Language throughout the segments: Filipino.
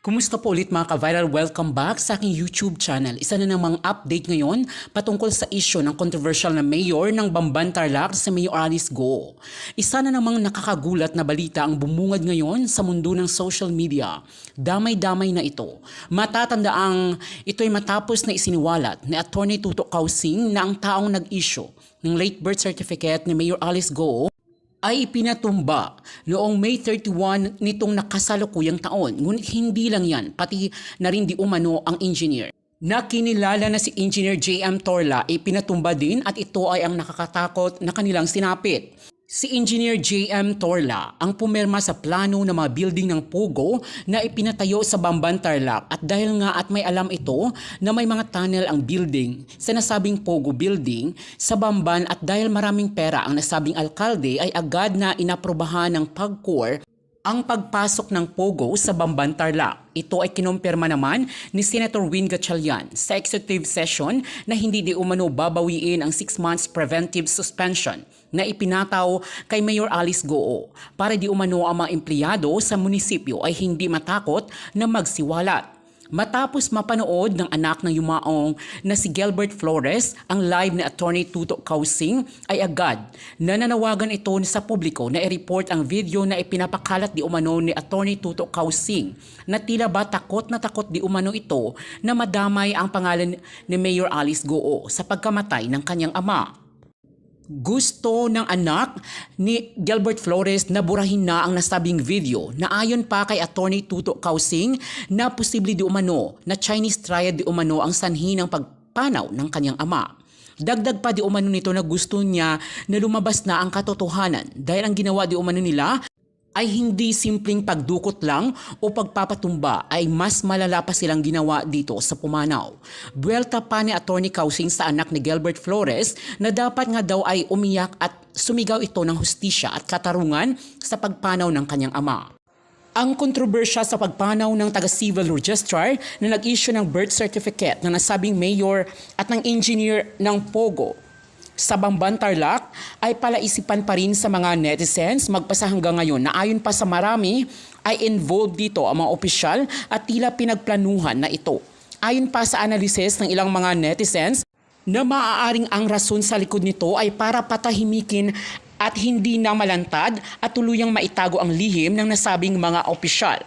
Kumusta po ulit mga ka-viral? Welcome back sa aking YouTube channel. Isa na namang update ngayon patungkol sa issue ng controversial na mayor ng Bamban Tarlac si Mayor Alice Go. Isa na namang nakakagulat na balita ang bumungad ngayon sa mundo ng social media. Damay-damay na ito. Matatandaang ito'y matapos na isiniwalat ni Atty. Tuto Kausing na ang taong nag-issue ng late birth certificate ni Mayor Alice Go ay ipinatumba noong May 31 nitong nakasalukuyang taon. Ngunit hindi lang yan, pati na rin di umano ang engineer. Na kinilala na si Engineer J.M. Torla ay pinatumba din at ito ay ang nakakatakot na kanilang sinapit. Si Engineer J.M. Torla ang pumirma sa plano ng mga building ng Pogo na ipinatayo sa Bamban Tarlac at dahil nga at may alam ito na may mga tunnel ang building sa nasabing Pogo building sa Bamban at dahil maraming pera ang nasabing alkalde ay agad na inaprobahan ng PAGCOR ang pagpasok ng Pogo sa Bamban Tarlac. Ito ay kinumpirma naman ni Senator Win Gatchalian sa executive session na hindi di umano babawiin ang 6 months preventive suspension na ipinataw kay Mayor Alice Go para di umano ang mga empleyado sa munisipyo ay hindi matakot na magsiwalat. Matapos mapanood ng anak ng yumaong na si Gilbert Flores ang live ni Atty. Tuto Kausing ay agad nananawagan ito sa publiko na i-report ang video na ipinapakalat di umano ni Atty. Tuto Kausing na tila ba takot na takot di umano ito na madamay ang pangalan ni Mayor Alice Go sa pagkamatay ng kanyang ama. Gusto ng anak ni Gilbert Flores na burahin na ang nasabing video na ayon pa kay Atty. Tuto Kausing na posible di umano na Chinese triad di umano ang sanhi ng pagpanaw ng kanyang ama. Dagdag pa di umano nito na gusto niya na lumabas na ang katotohanan dahil ang ginawa di umano nila ay hindi simpleng pagdukot lang o pagpapatumba ay mas malala pa silang ginawa dito sa Pumanaw. Buwelta pa ni Atty. Kausing sa anak ni Gilbert Flores na dapat nga daw ay umiyak at sumigaw ito ng hustisya at katarungan sa pagpanaw ng kanyang ama. Ang kontrobersya sa pagpanaw ng taga-civil registrar na nag-issue ng birth certificate na nasabing mayor at ng engineer ng Pogo sa Bamban Tarlac ay palaisipan pa rin sa mga netizens magpasa hanggang ngayon na ayon pa sa marami ay involved dito ang mga opisyal at tila pinagplanuhan na ito. Ayon pa sa analysis ng ilang mga netizens na maaaring ang rason sa likod nito ay para patahimikin at hindi na malantad at tuluyang maitago ang lihim ng nasabing mga opisyal.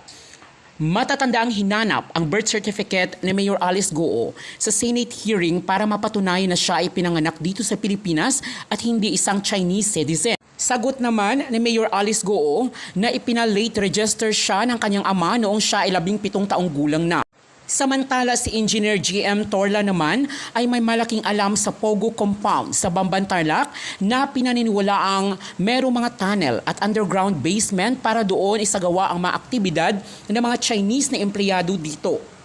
Matatandaang hinanap ang birth certificate ni Mayor Alice Go sa Senate hearing para mapatunayan na siya ay pinanganak dito sa Pilipinas at hindi isang Chinese citizen. Sagot naman ni Mayor Alice Go na ipinalate register siya ng kanyang ama noong siya ay 17 taong gulang na. Samantala si Engineer J.M. Torla naman ay may malaking alam sa Pogo compound sa Bamban Tarlac na pinaniniwalaang merong mga tunnel at underground basement para doon isagawa ang mga aktibidad ng mga Chinese na empleyado dito.